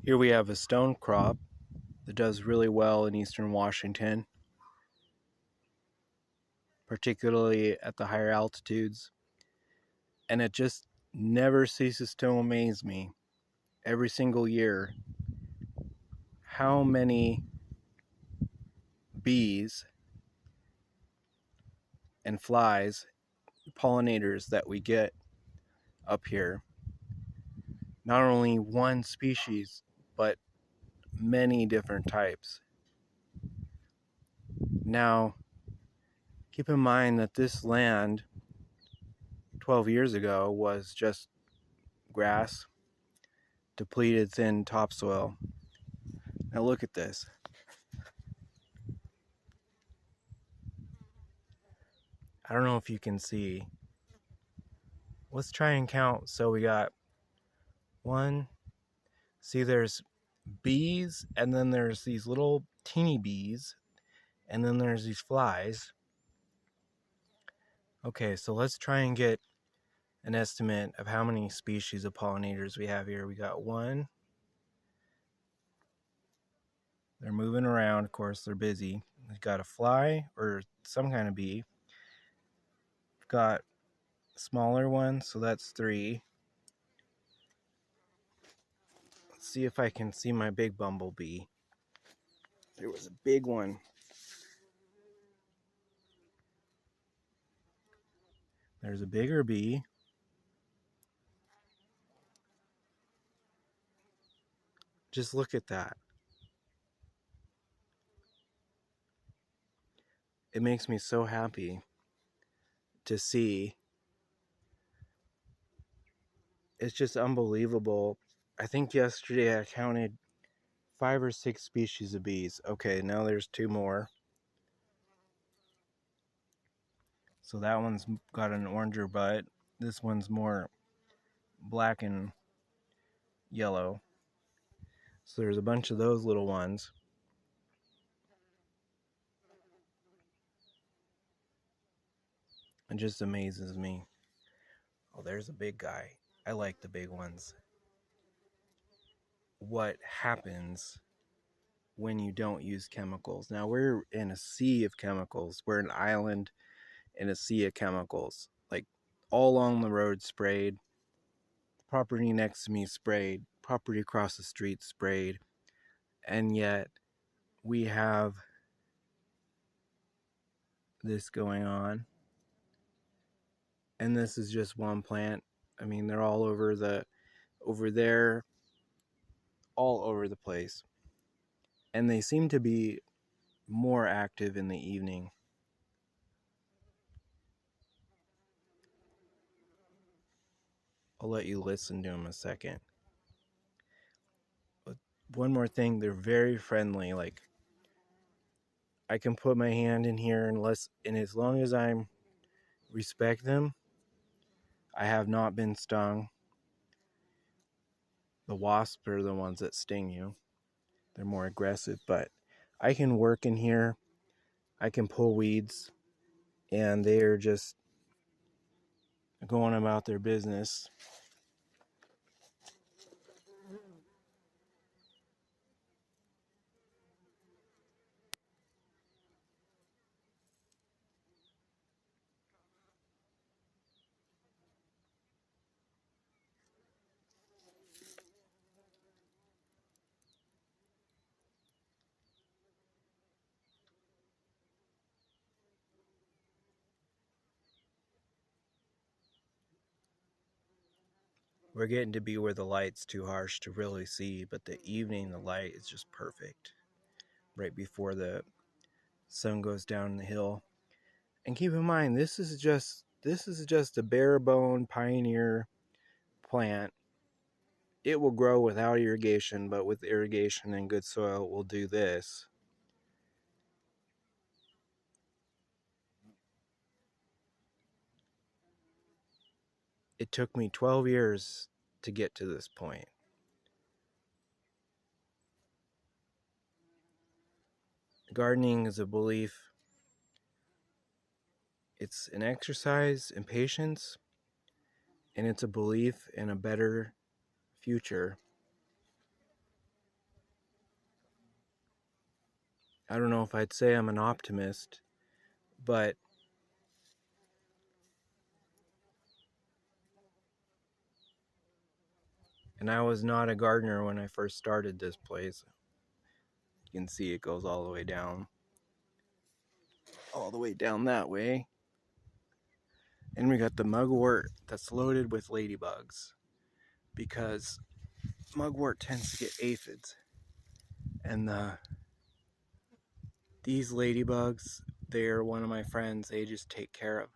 Here we have a stone crop that does really well in eastern Washington, particularly at the higher altitudes. And it just never ceases to amaze me every single year how many bees and flies, pollinators that we get up here. Not only one species, but many different types. Now, keep in mind that this land 12 years ago was just grass, depleted thin topsoil. Now look at this. I don't know if you can see. Let's try and count. So we got one. See, there's bees, and then there's these little teeny bees, and then there's these flies. Okay, so let's try and get an estimate of how many species of pollinators we have here. We got one. They're moving around, of course, they're busy. We've got a fly or some kind of bee. We've got a smaller one, so that's three. Let's see if I can see my big bumblebee. There was a big one. There's a bigger bee. Just look at that. It makes me so happy to see. It's just unbelievable. I think yesterday I counted 5 or 6 species of bees. Okay, now there's 2 more. So that one's got an oranger butt. This one's more black and yellow. So there's a bunch of those little ones. It just amazes me. Oh, there's a big guy. I like the big ones. What happens when you don't use chemicals? Now, we're in a sea of chemicals. We're an island in a sea of chemicals. Like, all along the road sprayed. Property next to me sprayed. Property across the street sprayed. And yet, we have this going on. And this is just one plant. I mean, they're all over there, all over the place. And they seem to be more active in the evening. I'll let you listen to them a second. But one more thing, they're very friendly. Like, I can put my hand in here and as long as I respect them, I have not been stung. The wasps are the ones that sting you. They're more aggressive, but I can work in here. I can pull weeds, and they are just going about their business. We're getting to be where the light's too harsh to really see, but the evening, the light is just perfect. Right before the sun goes down the hill. And keep in mind, this is just a bare bone pioneer plant. It will grow without irrigation, but with irrigation and good soil, it will do this. It took me 12 years to get to this point. Gardening is a belief. It's an exercise in patience, and it's a belief in a better future. I don't know if I'd say I'm an optimist, but and I was not a gardener when I first started this place. You can see it goes all the way down that way. And we got the mugwort that's loaded with ladybugs, because mugwort tends to get aphids, and these ladybugs, they're one of my friends. They just take care of